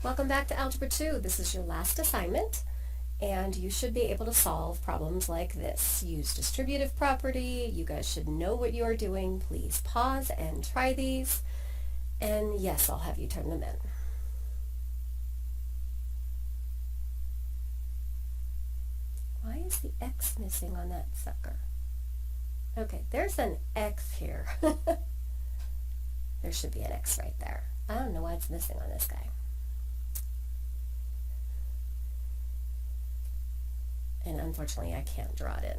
Welcome back to Algebra 2. This is your last assignment, and you should be able to solve problems like this. Use distributive property. You guys should know what you are doing. Please pause and try these. And yes, I'll have you turn them in. Why is the X missing on that sucker? Okay, there's an X here. There should be an X right there. I don't know why it's missing on this guy. And unfortunately, I can't draw it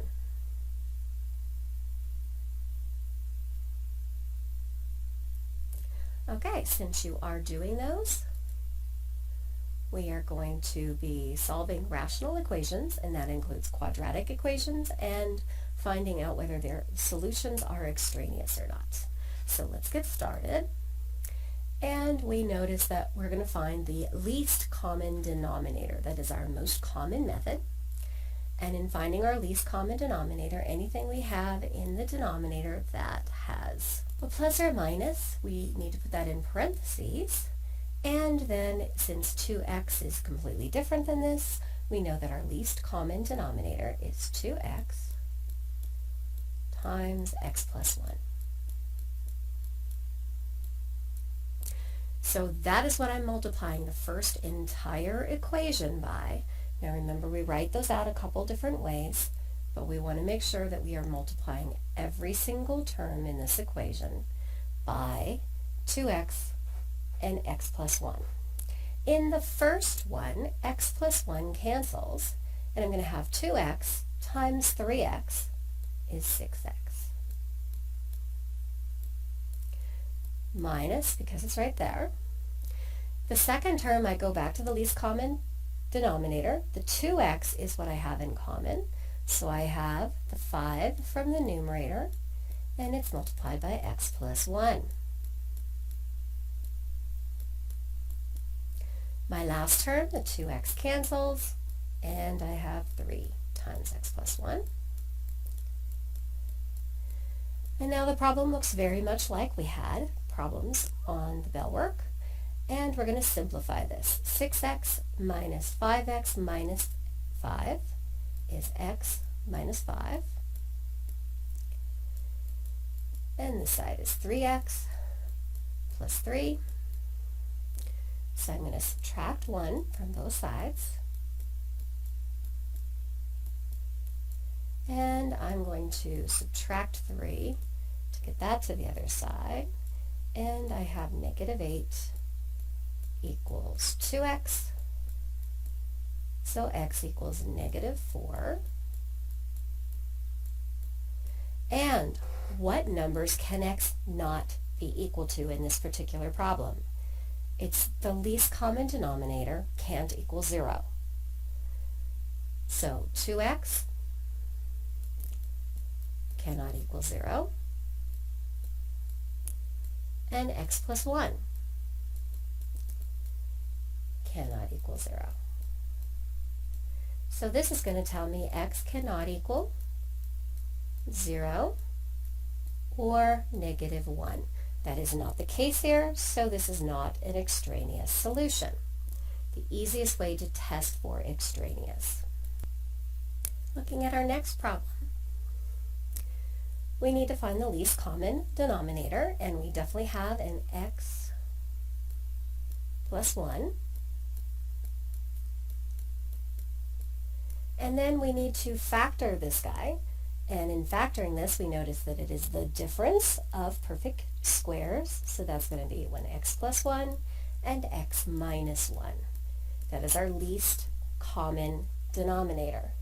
in. Okay, since you are doing those, we are going to be solving rational equations, and that includes quadratic equations and finding out whether their solutions are extraneous or not. So let's get started. And we notice that we're going to find the least common denominator. That is our most common method. And in finding our least common denominator, anything we have in the denominator that has a plus or minus, we need to put that in parentheses. And then since 2x is completely different than this, we know that our least common denominator is 2x times x plus 1. So that is what I'm multiplying the first entire equation by. Now remember, we write those out a couple different ways, but we want to make sure that we are multiplying every single term in this equation by 2x and x plus 1. In the first one, x plus 1 cancels, and I'm going to have 2x times 3x is 6x. Minus, because it's right there. The second term, I go back to the least common denominator. The 2x is what I have in common. So I have the 5 from the numerator, and it's multiplied by x plus 1. My last term, the 2x cancels, and I have 3 times x plus 1. And now the problem looks very much like we had problems on the bell work. And we're going to simplify this. 6x minus 5x minus 5 is x minus 5. And this side is 3x plus 3. So I'm going to subtract 1 from both sides. And I'm going to subtract 3 to get that to the other side. And I have negative 8 equals 2x, so x equals negative 4. And what numbers can x not be equal to in this particular problem? It's the least common denominator can't equal 0. So 2x cannot equal 0, and x plus 1 cannot equal 0. So this is going to tell me x cannot equal 0 or negative 1. That is not the case here, so this is not an extraneous solution. The easiest way to test for extraneous. Looking at our next problem, we need to find the least common denominator, and we definitely have an x plus 1. And then we need to factor this guy, and in factoring this we notice that it is the difference of perfect squares, so that's going to be 1x plus 1 and x minus 1. That is our least common denominator.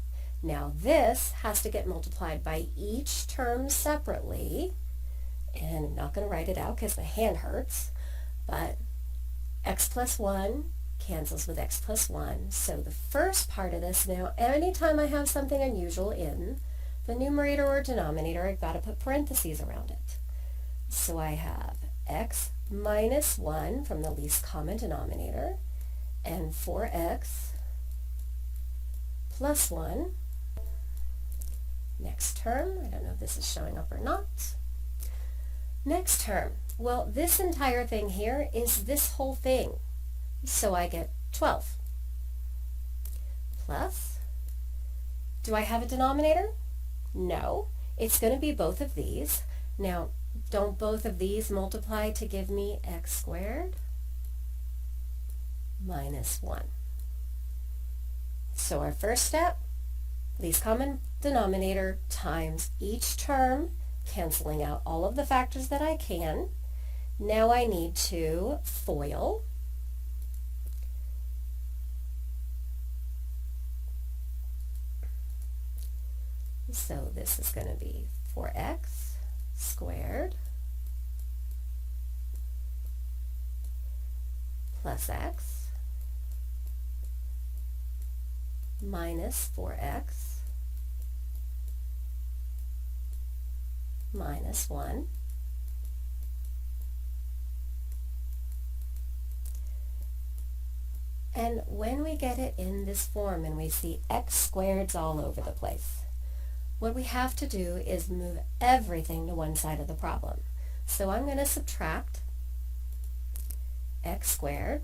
Now this has to get multiplied by each term separately, and I'm not going to write it out because my hand hurts, but x plus 1 cancels with x plus 1. So the first part of this, now anytime I have something unusual in the numerator or denominator, I've got to put parentheses around it. So I have x minus 1 from the least common denominator and 4x plus 1. Next term, I don't know if this is showing up or not. Next term, well, this entire thing here is this whole thing. so I get 12. Plus, do I have a denominator? No, it's going to be both of these. Now, don't both of these multiply to give me x squared minus 1? So our first step, least common denominator times each term, canceling out all of the factors that I can. Now I need to FOIL. So this is going to be 4x squared plus x minus 4x minus 1 and when we get it in this form and we see x squareds all over the place, what we have to do is move everything to one side of the problem. So I'm going to subtract x squared,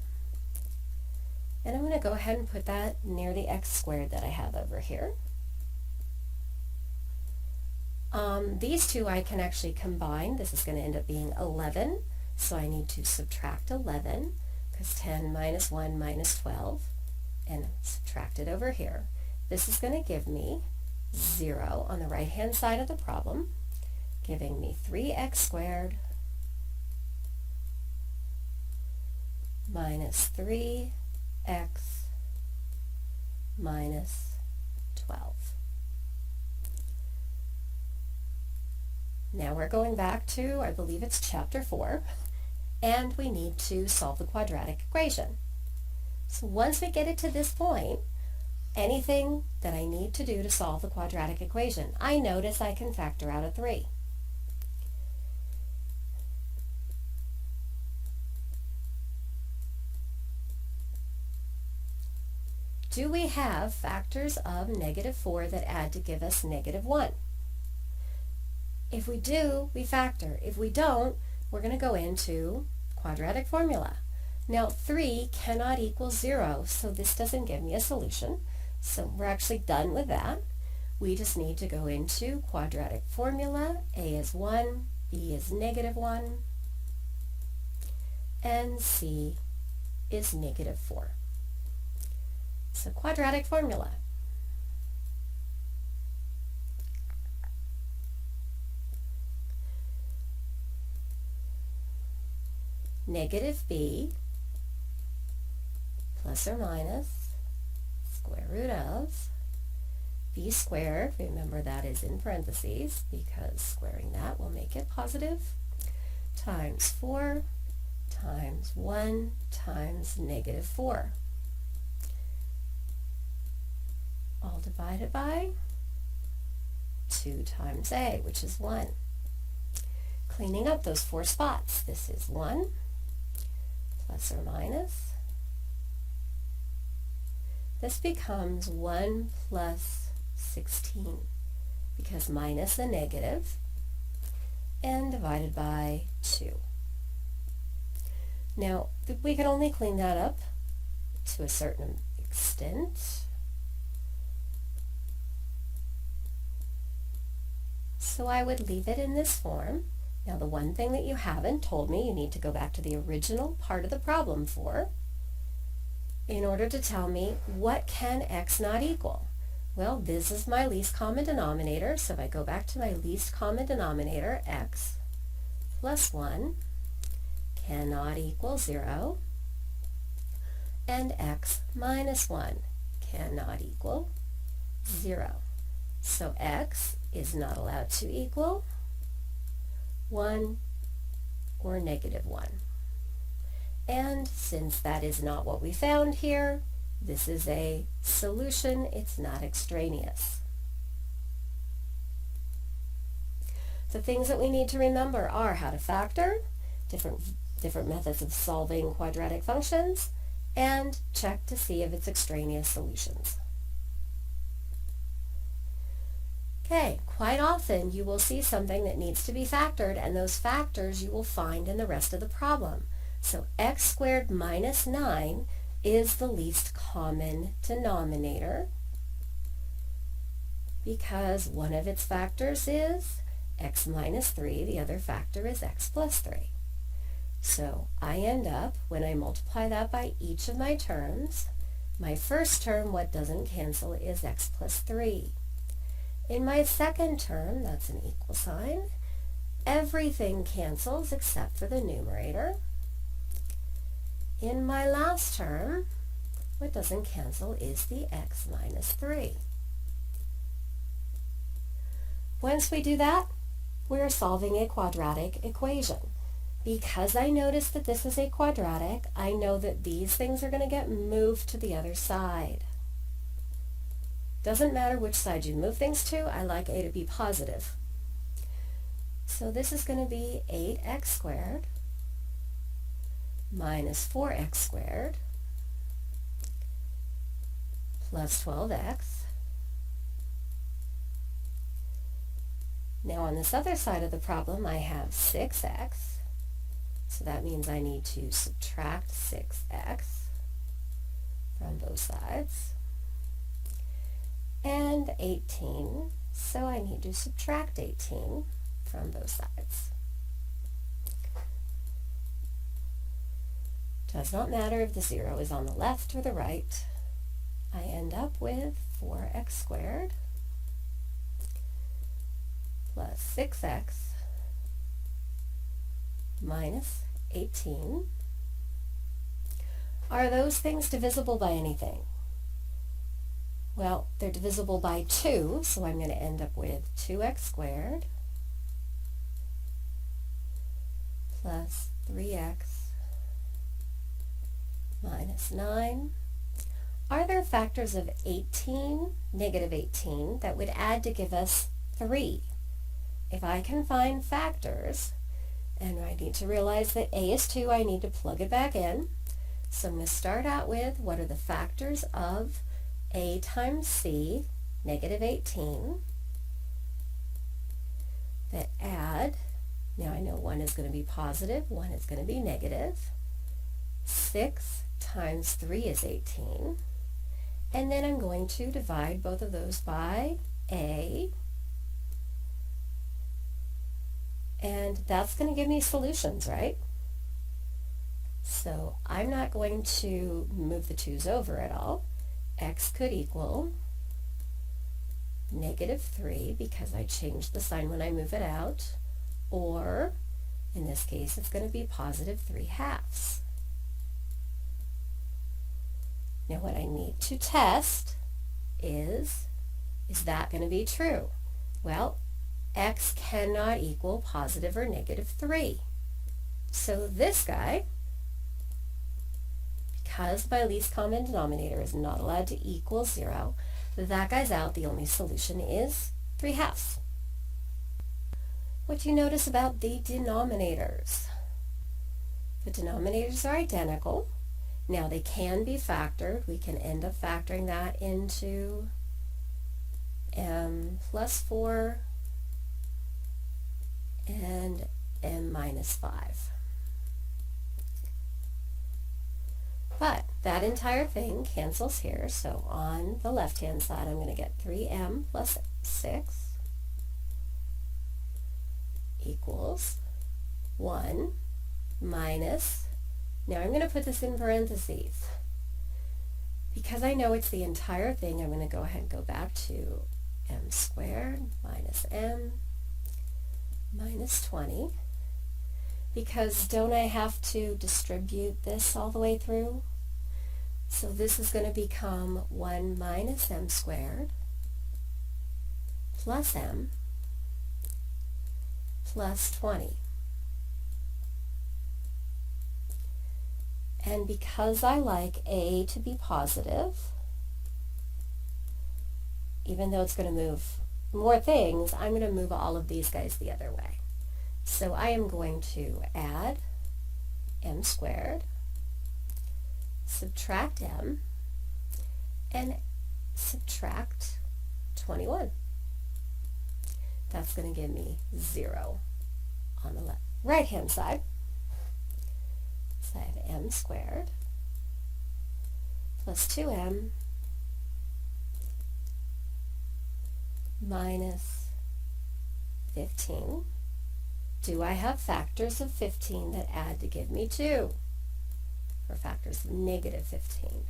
and I'm going to go ahead and put that near the x squared that I have over here. These two I can actually combine. This is going to end up being 11, so I need to subtract 11, because 10 minus 1 minus 12, and subtract it over here. This is going to give me 0 on the right-hand side of the problem, giving me 3x squared minus 3x minus 12. Now we're going back to, I believe it's chapter 4, and we need to solve the quadratic equation. So once we get it to this point, anything that I need to do to solve the quadratic equation, I notice I can factor out a 3. Do we have factors of -4 that add to give us -1? If we do, we factor. If we don't, we're going to go into quadratic formula. Now 3 cannot equal 0, so this doesn't give me a solution. So we're actually done with that. We just need to go into quadratic formula. A is 1, B is -1, and C is -4. So quadratic formula. -b plus or minus square root of b squared, remember that is in parentheses because squaring that will make it positive, times 4 times 1 times -4. All divided by 2 times a, which is 1. Cleaning up those 4 spots, this is 1 plus or minus. This becomes 1 plus 16 because minus a negative, and divided by 2. Now, we can only clean that up to a certain extent. So I would leave it in this form. Now the one thing that you haven't told me you need to go back to the original part of the problem for in order to tell me what can x not equal. Well, this is my least common denominator, so if I go back to my least common denominator, x plus 1 cannot equal 0, and x minus 1 cannot equal 0. So x is not allowed to equal 1 or -1. And since that is not what we found here, this is a solution, it's not extraneous. The things that we need to remember are how to factor, different methods of solving quadratic functions, and check to see if it's extraneous solutions. Okay, quite often you will see something that needs to be factored, and those factors you will find in the rest of the problem. So x squared minus 9 is the least common denominator because one of its factors is x minus 3, the other factor is x plus 3. So I end up, when I multiply that by each of my terms, my first term, what doesn't cancel, is x plus 3. In my second term, that's an equal sign, everything cancels except for the numerator. In my last term, what doesn't cancel is the x minus 3. Once we do that, we're solving a quadratic equation. Because I notice that this is a quadratic, I know that these things are going to get moved to the other side. Doesn't matter which side you move things to, I like a to be positive. So this is going to be 8x squared minus 4x squared plus 12x. Now on this other side of the problem, I have 6x. So that means I need to subtract 6x from both sides. And 18, so I need to subtract 18 from both sides. Does not matter if the 0 is on the left or the right. I end up with 4x squared plus 6x minus 18. Are those things divisible by anything? Well, they're divisible by 2, so I'm going to end up with 2x squared plus 3x minus 9. Are there factors of 18, negative 18, that would add to give us 3? If I can find factors, and I need to realize that a is 2, I need to plug it back in. So I'm going to start out with what are the factors of a times c, negative 18, that add. Now I know one is going to be positive, one is going to be negative. 6 times 3 is 18. And then I'm going to divide both of those by a. And that's going to give me solutions, right? So I'm not going to move the 2's over at all. X could equal negative 3 because I changed the sign when I move it out. Or, in this case, it's going to be positive 3/2. Now what I need to test is that going to be true? Well, x cannot equal positive or negative 3. So this guy, because my least common denominator is not allowed to equal 0, that guy's out. The only solution is 3/2. What do you notice about the denominators? The denominators are identical. Now they can be factored. We can end up factoring that into m plus 4 and m minus 5. But that entire thing cancels here, so on the left-hand side I'm going to get 3m plus 6 equals 1 minus, now I'm going to put this in parentheses. Because I know it's the entire thing, I'm going to go ahead and go back to m squared minus m minus 20. Because don't I have to distribute this all the way through? So this is going to become 1 minus m squared plus m plus 20. And because I like a to be positive, even though it's going to move more things, I'm going to move all of these guys the other way. So I am going to add m squared, subtract m, and subtract 21. That's going to give me 0 on the right-hand side. So I have m squared plus 2m minus 15. Do I have factors of 15 that add to give me 2? Or factors of negative 15?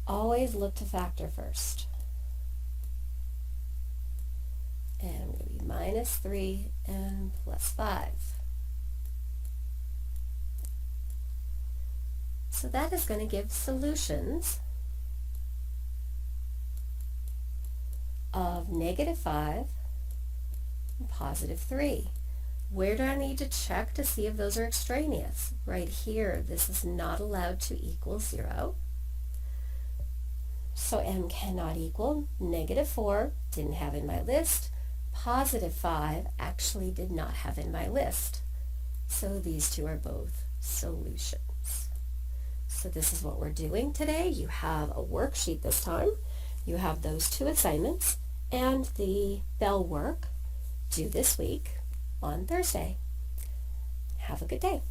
Always look to factor first. And I'm going to be minus 3 and plus 5. So that is going to give solutions of negative 5 and positive 3. Where do I need to check to see if those are extraneous? Right here, this is not allowed to equal 0. So m cannot equal. Negative 4 didn't have in my list. Positive 5 actually did not have in my list. So these two are both solutions. So this is what we're doing today. You have a worksheet this time. You have those 2 assignments and the bell work due this week on Thursday. Have a good day.